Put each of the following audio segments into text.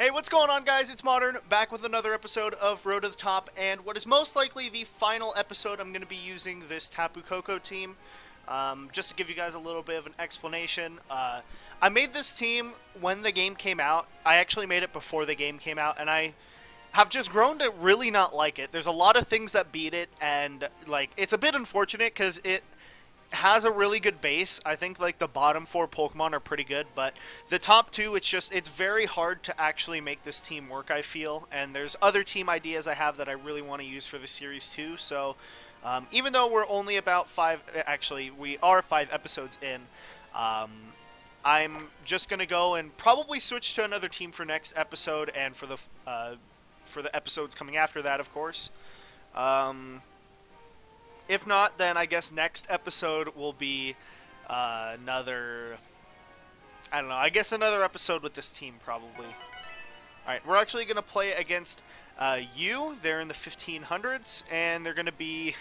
Hey, what's going on, guys? It's Modern, back with another episode of Road to the Top, and what is most likely the final episode I'm going to be using this Tapu Koko team. Just to give you guys a little bit of an explanation, I made this team when the game came out. I actually made it before the game came out, and I have just grown to really not like it. There's a lot of things that beat it, and like it's a bit unfortunate because it has a really good base. I think like the bottom 4 Pokemon are pretty good, but the top 2, it's very hard to actually make this team work, I feel. And there's other team ideas I have that I really want to use for the series too. So even though we're only about 5, actually we are 5 episodes in, I'm just gonna go and probably switch to another team for next episode and for the episodes coming after that, of course. If not, then I guess next episode will be another... I don't know, I guess another episode with this team, probably. Alright, we're actually going to play against you. They're in the 1500s, and they're going to be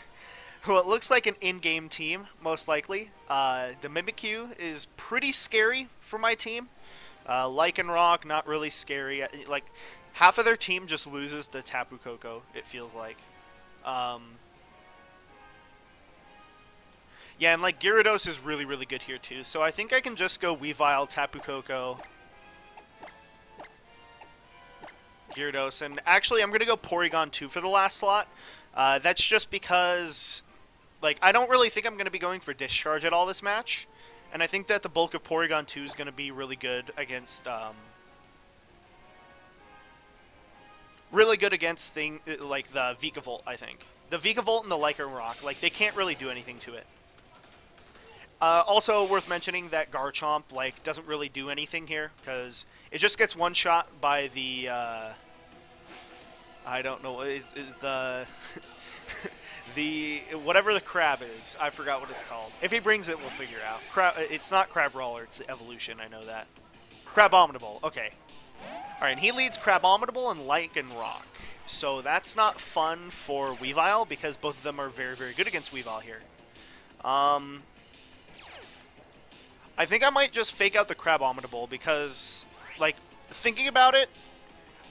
what looks like an in-game team, most likely. The Mimikyu is pretty scary for my team. Lycanroc, not really scary. Like, half of their team just loses to Tapu Koko, it feels like. Yeah, and like Gyarados is really, really good here too. So I think I can just go Weavile, Tapu Koko, Gyarados, and actually I'm gonna go Porygon 2 for the last slot. That's just because, like, I don't really think I'm gonna be going for Discharge at all this match, and I think that the bulk of Porygon 2 is gonna be really good against, like the Vikavolt. I think the Vikavolt and the Lycanroc, like they can't really do anything to it. Also worth mentioning that Garchomp, like, doesn't really do anything here, because it just gets one-shot by the, I don't know, is the, whatever the crab is, I forgot what it's called. If he brings it, we'll figure out. It's not Crabrawler, it's the evolution, I know that. Crabominable, okay. Alright, and he leads Crabominable and Lycanroc. So that's not fun for Weavile, because both of them are very, very good against Weavile here. I think I might just fake out the Crabominable because, like, thinking about it,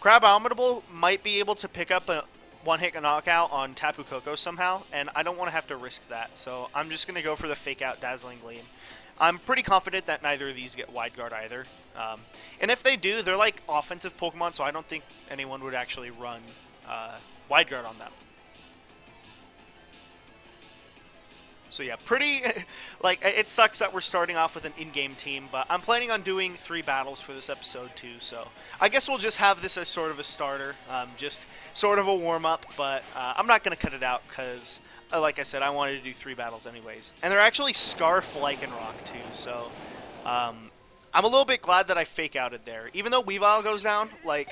Crabominable might be able to pick up a one-hit knockout on Tapu Koko somehow, and I don't want to have to risk that, so I'm just going to go for the fake-out Dazzling Gleam. I'm pretty confident that neither of these get Wide Guard either. And if they do, they're like offensive Pokemon, so I don't think anyone would actually run Wide Guard on them. So yeah, pretty, like, it sucks that we're starting off with an in-game team, but I'm planning on doing 3 battles for this episode too, so I guess we'll just have this as sort of a starter, just sort of a warm-up, but I'm not going to cut it out because, like I said, I wanted to do 3 battles anyways. And they're actually Scarf Lycanroc too, so I'm a little bit glad that I fake-outed there. Even though Weavile goes down, like,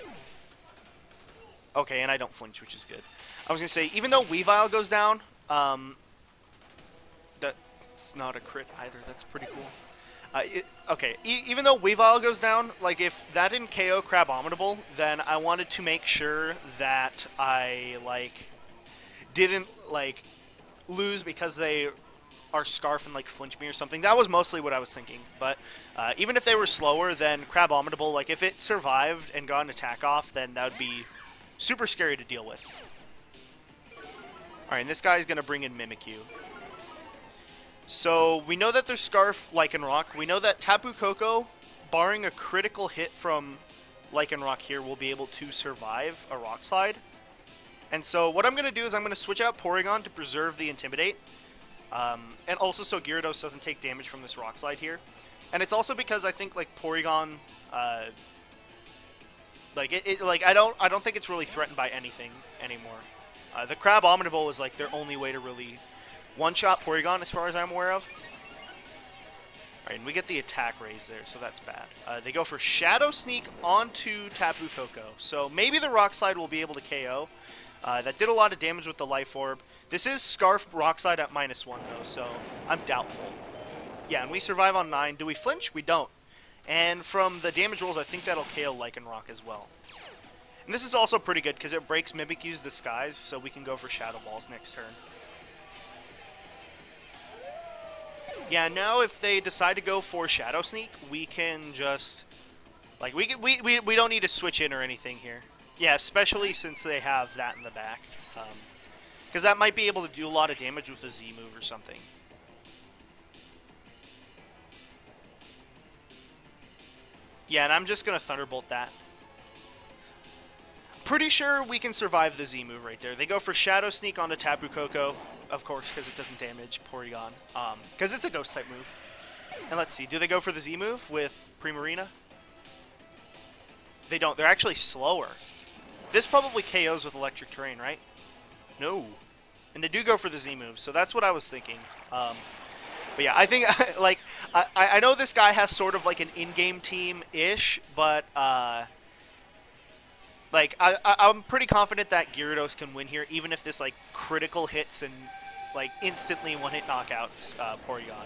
okay, and I don't flinch, which is good. I was going to say, even though Weavile goes down, it's not a crit either. That's pretty cool. Okay, even though Weavile goes down, like, if that didn't KO Crabominable, then I wanted to make sure that I, like, didn't, like, lose because they are Scarf and, like, flinch me or something. That was mostly what I was thinking. But even if they were slower, then Crabominable, like, if it survived and got an attack off, then that would be super scary to deal with. Alright, and this guy's going to bring in Mimikyu. So, we know that there's Scarf Lycanroc. We know that Tapu Koko, barring a critical hit from Lycanroc here, will be able to survive a Rock Slide. And so, what I'm going to do is I'm going to switch out Porygon to preserve the Intimidate. And also so Gyarados doesn't take damage from this Rock Slide here. And it's also because I think, like, Porygon, like, I don't think it's really threatened by anything anymore. The Crabominable was, like, their only way to really one-shot Porygon, as far as I'm aware of. Alright, and we get the attack raise there, so that's bad. They go for Shadow Sneak onto Tapu Koko. So maybe the Rock Slide will be able to KO. That did a lot of damage with the Life Orb. This is Scarf Rock Slide at -1, though, so I'm doubtful. Yeah, and we survive on 9. Do we flinch? We don't. And from the damage rolls, I think that'll KO Lycanroc as well. And this is also pretty good, because it breaks Mimikyu's Disguise, so we can go for Shadow Balls next turn. Yeah, now if they decide to go for Shadow Sneak, we can just Like, we don't need to switch in or anything here. Yeah, especially since they have that in the back. Because that might be able to do a lot of damage with a Z move or something. Yeah, and I'm just going to Thunderbolt that. Pretty sure we can survive the Z move right there. They go for Shadow Sneak onto Tapu Koko, of course, because it doesn't damage Porygon. Because it's a Ghost type move. And let's see, do they go for the Z move with Primarina? They don't. They're actually slower. This probably KOs with Electric Terrain, right? No. And they do go for the Z move, so that's what I was thinking. But yeah, I think, like, I know this guy has sort of like an in-game team-ish, but, like, I'm pretty confident that Gyarados can win here, even if this, like, critical hits and, like, instantly one-hit knockouts Porygon.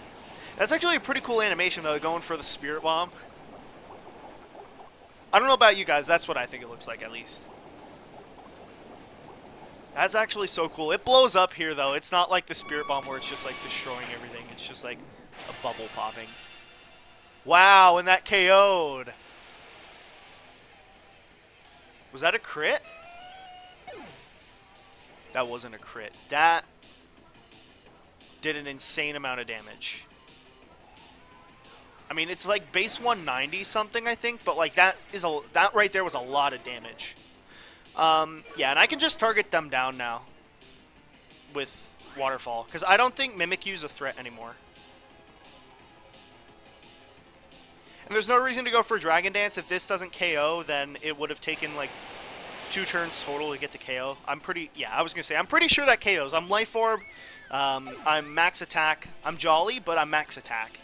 That's actually a pretty cool animation, though, going for the Spirit Bomb. I don't know about you guys, that's what I think it looks like, at least. That's actually so cool. It blows up here, though. It's not like the Spirit Bomb where it's just, like, destroying everything. It's just, like, a bubble popping. Wow, and that KO'd. Was that a crit? That wasn't a crit. That did an insane amount of damage. I mean, it's like base 190 something, I think, but like that right there was a lot of damage. Yeah, and I can just target them down now with Waterfall, because I don't think Mimikyu's a threat anymore. And there's no reason to go for Dragon Dance. If this doesn't KO, then it would have taken like 2 turns total to get the KO. I'm pretty sure that KOs. I'm Life Orb, I'm Max Attack, I'm Jolly, but I'm Max Attack.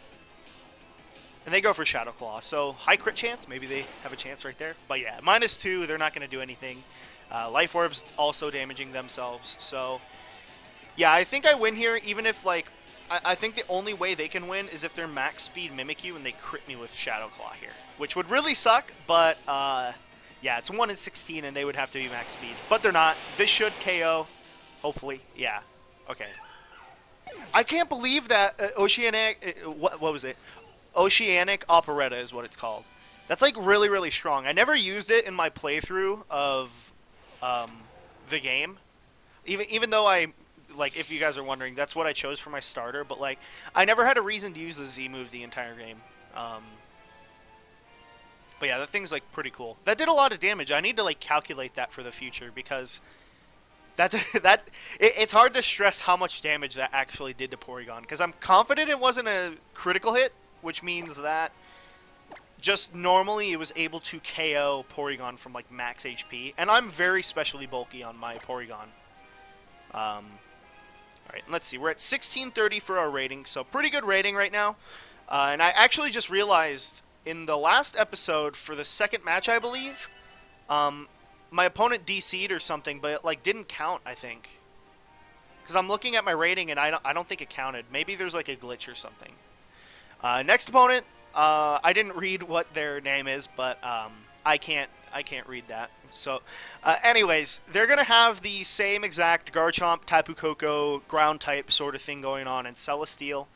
And they go for Shadow Claw, so high crit chance, maybe they have a chance right there. But yeah, -2, they're not going to do anything. Life Orb's also damaging themselves, so yeah, I think I win here, even if, like, I think the only way they can win is if they're max speed Mimikyu and they crit me with Shadow Claw here, which would really suck, but yeah, it's 1 in 16 and they would have to be max speed. But they're not. This should KO, hopefully. Yeah, okay. I can't believe that Oceanic, what was it? Oceanic Operetta is what it's called. That's like really, really strong. I never used it in my playthrough of the game. Even though like, if you guys are wondering, that's what I chose for my starter, but like, I never had a reason to use the Z move the entire game. But yeah, that thing's like pretty cool. That did a lot of damage. I need to like calculate that for the future, because it's hard to stress how much damage that actually did to Porygon, because I'm confident it wasn't a critical hit, which means that just normally it was able to KO Porygon from like max HP, and I'm very specially bulky on my Porygon. Alright, let's see, we're at 1630 for our rating, so pretty good rating right now. And I actually just realized in the last episode for the second match, I believe, my opponent DC'd or something, but it like didn't count, I think. Because I'm looking at my rating and I don't think it counted. Maybe there's like a glitch or something. Next opponent, I didn't read what their name is, but I can't read that. So, anyways, they're gonna have the same exact Garchomp, Tapu Koko, ground type sort of thing going on in Celesteal.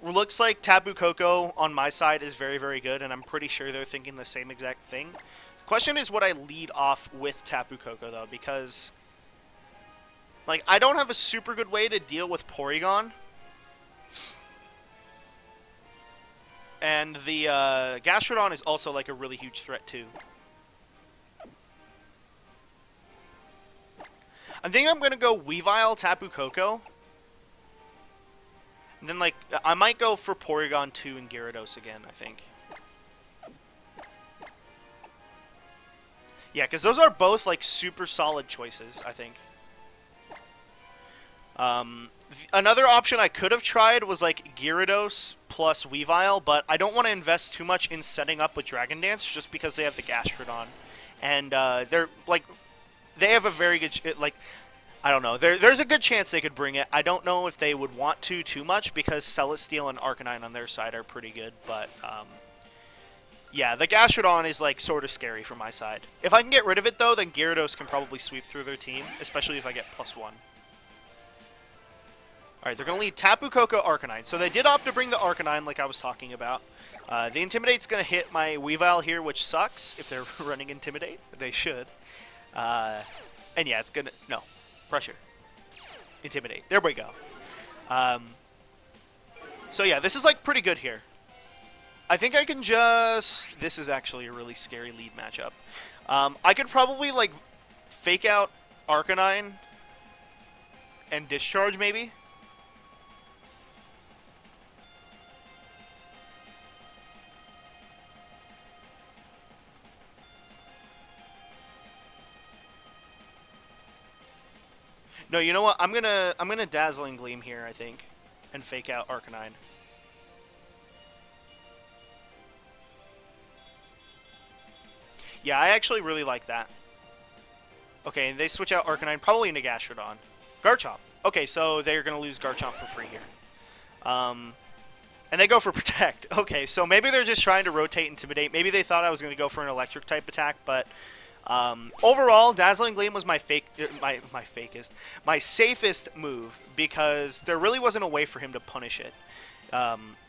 Looks like Tapu Koko on my side is very, very good, and I'm pretty sure they're thinking the same exact thing. The question is what I lead off with Tapu Koko though, because like I don't have a super good way to deal with Porygon. And the Gastrodon is also like a really huge threat too. I think I'm gonna go Weavile, Tapu Koko. And then like I might go for Porygon 2 and Gyarados again, I think. Yeah, because those are both like super solid choices, I think. Another option I could have tried was like Gyarados plus Weavile, but I don't want to invest too much in setting up with Dragon Dance just because they have the Gastrodon. And they're like, they have a very good, like, I don't know, there's a good chance they could bring it. I don't know if they would want to too much because Celesteal and Arcanine on their side are pretty good, but yeah, the Gastrodon is like sort of scary for my side. If I can get rid of it though, then Gyarados can probably sweep through their team, especially if I get +1. Alright, they're going to lead Tapu Koko, Arcanine. So they did opt to bring the Arcanine like I was talking about. The Intimidate's going to hit my Weavile here, which sucks if they're running Intimidate. They should. And yeah, it's going to... No. Pressure. Intimidate. There we go. So yeah, this is like pretty good here. I think I can just... This is actually a really scary lead matchup. I could probably like fake out Arcanine and Discharge maybe. No, you know what? I'm gonna Dazzling Gleam here, I think, and fake out Arcanine. Yeah, I actually really like that. Okay, they switch out Arcanine, probably into Gastrodon. Garchomp. Okay, so they're gonna lose Garchomp for free here. And they go for Protect. Okay, so maybe they're just trying to rotate Intimidate. Maybe they thought I was gonna go for an Electric type attack, but overall, Dazzling Gleam was my safest move because there really wasn't a way for him to punish it.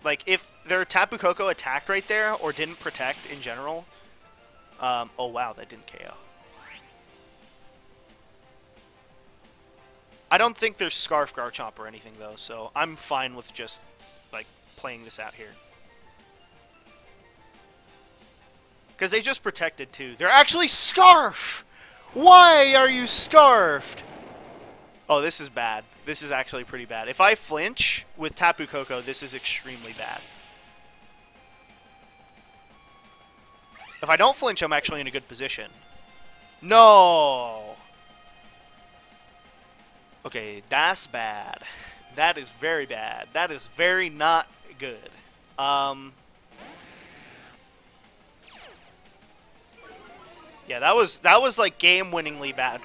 Like if their Tapu Koko attacked right there or didn't protect in general. Oh wow, that didn't KO. I don't think there's Scarf Garchomp or anything though, so I'm fine with just like playing this out here. Because they just protected, too. They're actually Scarf! Why are you Scarfed? Oh, this is bad. This is actually pretty bad. If I flinch with Tapu Koko, this is extremely bad. If I don't flinch, I'm actually in a good position. No! Okay, that's bad. That is very bad. That is very not good. Yeah, that was like game-winningly bad.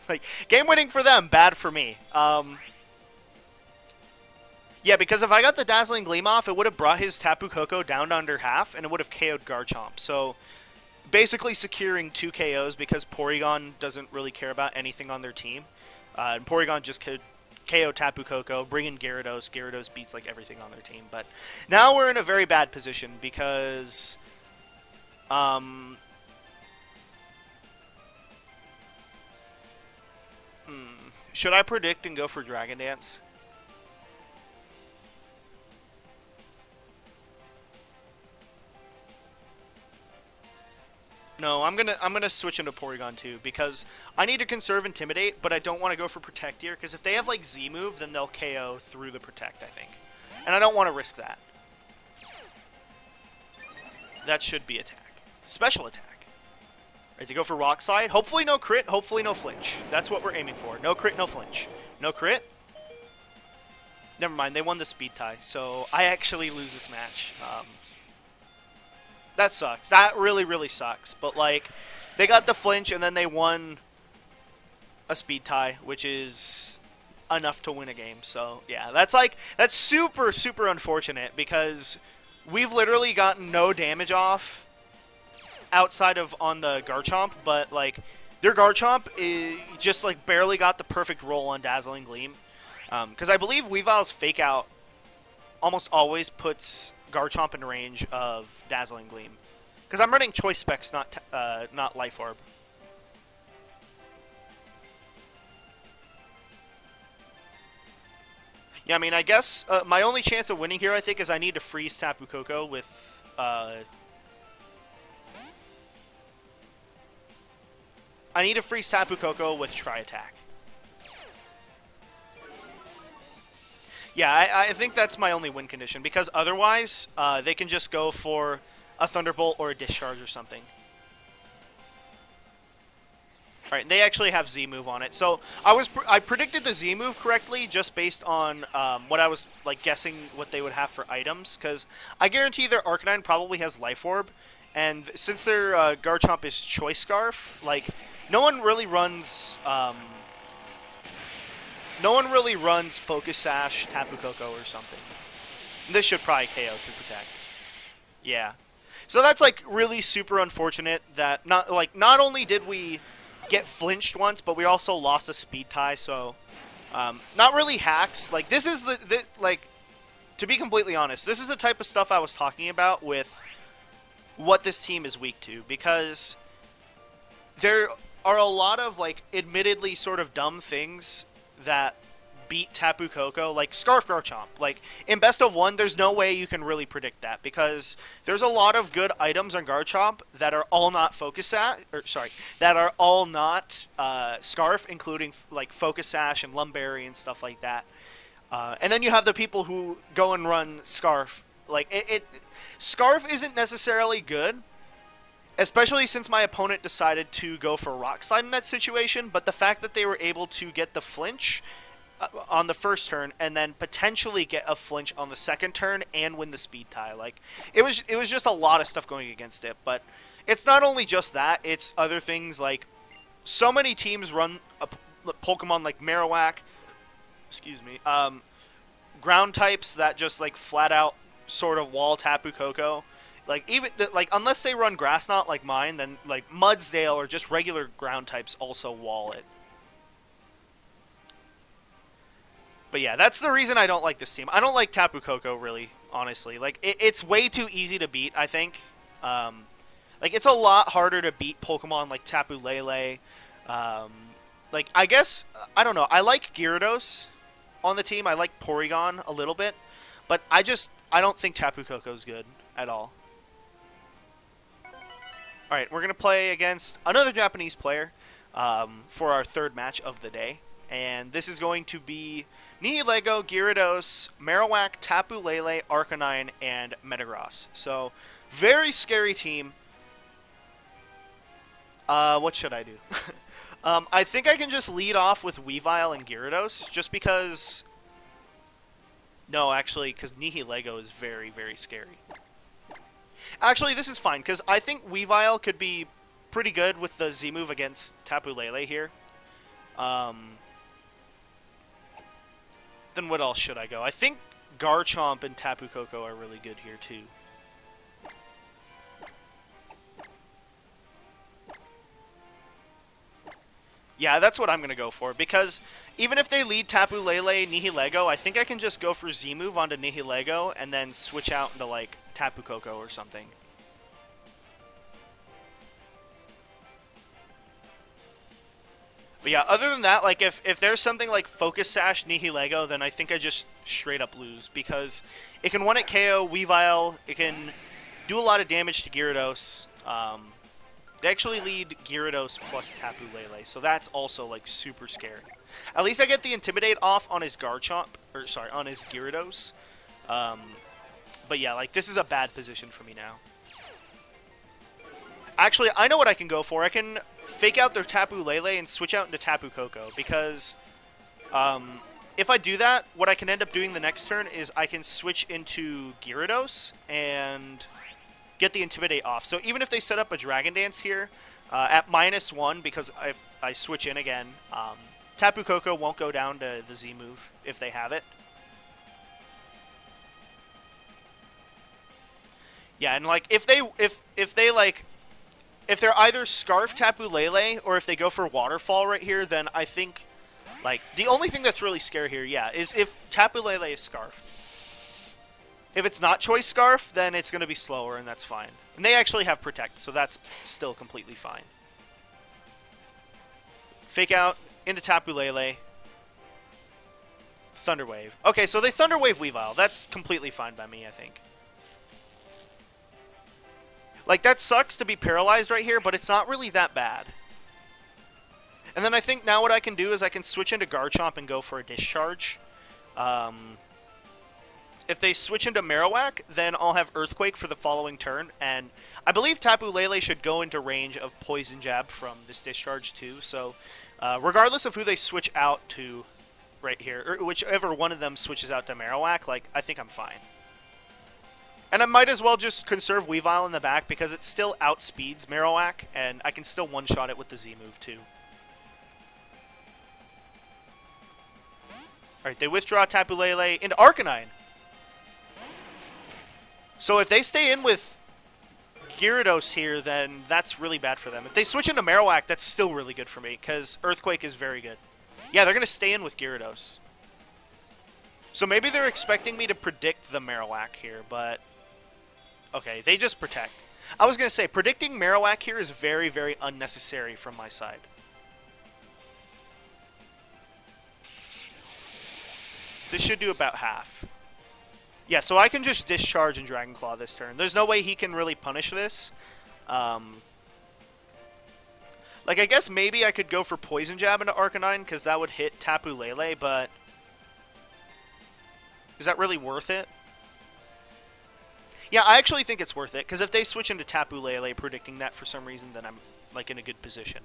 Like game-winning for them, bad for me. Yeah, because if I got the Dazzling Gleam off, it would have brought his Tapu Koko down to under half, and it would have KO'd Garchomp. So basically securing 2 KOs because Porygon doesn't really care about anything on their team. And Porygon just could KO Tapu Koko, bring in Gyarados. Gyarados beats like everything on their team. But now we're in a very bad position because... Should I predict and go for Dragon Dance? No, I'm gonna switch into Porygon too because I need to conserve Intimidate, but I don't want to go for Protect here because if they have like Z move, then they'll KO through the Protect, I think, and I don't want to risk that. That should be attack, special attack. Right, they go for Rock Slide. Hopefully no crit, hopefully no flinch. That's what we're aiming for. No crit, no flinch. No crit. Never mind, they won the speed tie, so I actually lose this match. That sucks. That really, really sucks. But, like, they got the flinch, and then they won a speed tie, which is enough to win a game. So, yeah, that's super, super unfortunate because we've literally gotten no damage off outside of on the Garchomp, but like their Garchomp just like barely got the perfect roll on Dazzling Gleam, because I believe Weavile's Fake Out almost always puts Garchomp in range of Dazzling Gleam, because I'm running Choice Specs, not Life Orb. Yeah, I mean, I guess my only chance of winning here, I think, is I need to freeze Tapu Koko with I need to freeze Tapu Koko with Tri-Attack. Yeah, I think that's my only win condition, because otherwise, they can just go for a Thunderbolt or a Discharge or something. Alright, they actually have Z-Move on it. So, I predicted the Z-Move correctly just based on what I was like guessing what they would have for items, because I guarantee their Arcanine probably has Life Orb, and since their Garchomp is Choice Scarf, like, no one really runs Focus Sash, Tapu Koko, or something. This should probably KO through Protect. Yeah. So that's like really super unfortunate that not only did we get flinched once, but we also lost a speed tie. So not really hacks. Like this is to be completely honest, this is the type of stuff I was talking about with what this team is weak to, because there are a lot of, like, admittedly sort of dumb things that beat Tapu Koko, like Scarf Garchomp. Like, in Best of 1, there's no way you can really predict that, because there's a lot of good items on Garchomp that are all not that are all not Scarf, including, like, Focus Sash and Lumberry and stuff like that. And then you have the people who go and run Scarf. Like, Scarf isn't necessarily good, especially since my opponent decided to go for Rock Slide in that situation, but the fact that they were able to get the flinch on the first turn, and then potentially get a flinch on the second turn and win the speed tie. Like, it was just a lot of stuff going against it. But it's not only just that, it's other things like so many teams run a Pokemon like Marowak, ground types that just like flat out sort of wall Tapu Koko. Like, even like unless they run Grass Knot like mine, then like Mudsdale or just regular ground types also wall it. But yeah, that's the reason I don't like this team. I don't like Tapu Koko, really, honestly. Like, it's way too easy to beat, I think. Like, it's a lot harder to beat Pokemon like Tapu Lele. Like, I guess, I don't know. I like Gyarados on the team. I like Porygon a little bit. But I don't think Tapu Koko's good at all. Alright, we're going to play against another Japanese player for our third match of the day. And this is going to be Nihilego, Gyarados, Marowak, Tapu Lele, Arcanine, and Metagross. So, very scary team. What should I do? I think I can just lead off with Weavile and Gyarados, just because... No, actually, because Nihilego is very, very scary. Actually, this is fine, because I think Weavile could be pretty good with the Z-move against Tapu Lele here. Then what else should I go? I think Garchomp and Tapu Koko are really good here, too. Yeah, that's what I'm going to go for, because even if they lead Tapu Lele Nihilego, I think I can just go for Z-move onto Nihilego and then switch out into, like, Tapu Koko or something. But yeah, other than that, like, if there's something like Focus Sash Nihilego, then I think I just straight up lose, because it can 1-hit KO Weavile, it can do a lot of damage to Gyarados. They actually lead Gyarados plus Tapu Lele, so that's also, like, super scary. At least I get the Intimidate off on his Garchomp, or sorry, on his Gyarados. But yeah, like, this is a bad position for me now. Actually, I know what I can go for. I can fake out their Tapu Lele and switch out into Tapu Koko, because if I do that, what I can end up doing the next turn is I can switch into Gyarados and get the Intimidate off. So even if they set up a Dragon Dance here at -1, because I switch in again, Tapu Koko won't go down to the Z move if they have it. Yeah, and like if they're either Scarf Tapu Lele or if they go for Waterfall right here, then I think like the only thing that's really scary here, yeah, is if Tapu Lele is Scarf. If it's not Choice Scarf, then it's going to be slower, and that's fine. And they actually have Protect, so that's still completely fine. Fake out into Tapu Lele. Thunder Wave. Okay, so they Thunder Wave Weavile. That's completely fine by me, I think. Like, that sucks to be paralyzed right here, but it's not really that bad. And then I think now what I can do is I can switch into Garchomp and go for a Discharge. If they switch into Marowak, then I'll have Earthquake for the following turn, and I believe Tapu Lele should go into range of Poison Jab from this Discharge too, so regardless of who they switch out to right here, or whichever one of them switches out to Marowak, like, I think I'm fine. And I might as well just conserve Weavile in the back, because it still outspeeds Marowak, and I can still one-shot it with the Z-move too. Alright, they withdraw Tapu Lele into Arcanine. So if they stay in with Gyarados here, then that's really bad for them. If they switch into Marowak, that's still really good for me, because Earthquake is very good. Yeah, they're going to stay in with Gyarados. So maybe they're expecting me to predict the Marowak here, but... Okay, they just protect. I was going to say, predicting Marowak here is very, very unnecessary from my side. This should do about half. Yeah, so I can just discharge and Dragon Claw this turn. There's no way he can really punish this. Like, I guess maybe I could go for Poison Jab into Arcanine, because that would hit Tapu Lele, but... Is that really worth it? Yeah, I actually think it's worth it, because if they switch into Tapu Lele predicting that for some reason, then I'm, like, in a good position.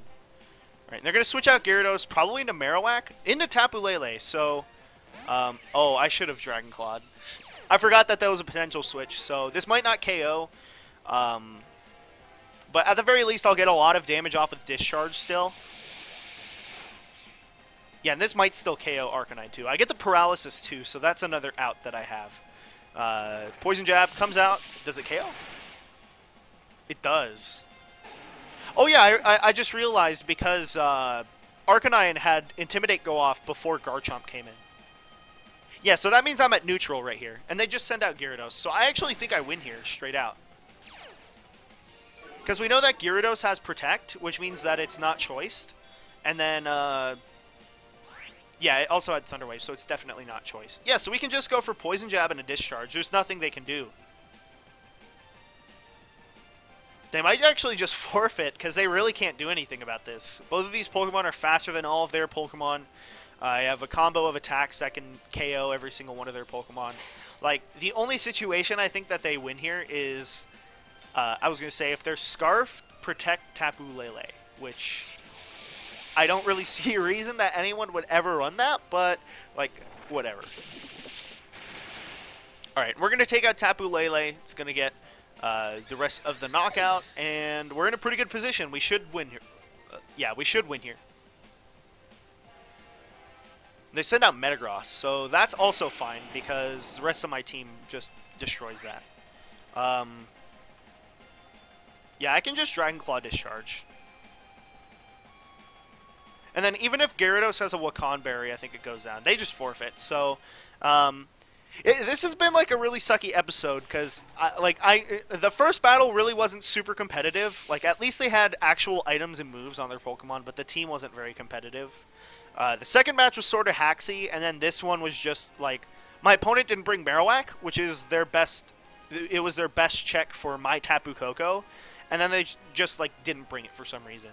Alright, they're going to switch out Gyarados, probably into Marowak, into Tapu Lele, so... oh, I should have Dragon Clawed. I forgot that was a potential switch, so this might not KO. But at the very least, I'll get a lot of damage off with Discharge still. Yeah, and this might still KO Arcanine too. I get the Paralysis too, so that's another out that I have. Poison Jab comes out. Does it KO? It does. Oh yeah, I just realized because Arcanine had Intimidate go off before Garchomp came in. Yeah, so that means I'm at neutral right here. And they just send out Gyarados. So I actually think I win here, straight out. Because we know that Gyarados has Protect, which means that it's not choiced. And then, yeah, it also had Thunder Wave, so it's definitely not choiced. Yeah, so we can just go for Poison Jab and a Discharge. There's nothing they can do. They might actually just forfeit, because they really can't do anything about this. Both of these Pokemon are faster than all of their Pokemon. I have a combo of attacks that can KO every single one of their Pokemon. Like, the only situation I think that they win here is, I was going to say, if they're Scarf, Protect Tapu Lele, which I don't really see a reason that anyone would ever run that, but, like, whatever. Alright, we're going to take out Tapu Lele. It's going to get the rest of the knockout, and we're in a pretty good position. We should win here. Yeah, we should win here. They send out Metagross, so that's also fine, because the rest of my team just destroys that. Yeah, I can just Dragon Claw Discharge. And then even if Gyarados has a Wakan Berry, I think it goes down. They just forfeit, so... this has been, like, a really sucky episode, because, the first battle really wasn't super competitive. Like, at least they had actual items and moves on their Pokemon, but the team wasn't very competitive. The second match was sort of hacksy, and then this one was just, like, my opponent didn't bring Marowak, which is their best, it was their best check for my Tapu Koko, and then they just, like, didn't bring it for some reason.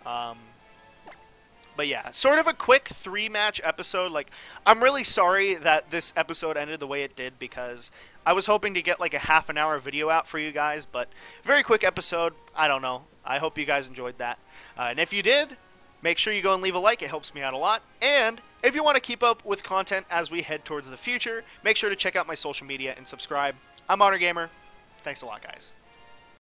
But yeah, sort of a quick 3-match episode. Like, I'm really sorry that this episode ended the way it did, because I was hoping to get, like, a half-an-hour video out for you guys, but very quick episode. I don't know. I hope you guys enjoyed that. And if you did, make sure you go and leave a like. It helps me out a lot. And if you want to keep up with content as we head towards the future, make sure to check out my social media and subscribe. I'm ModernGamer. Thanks a lot, guys.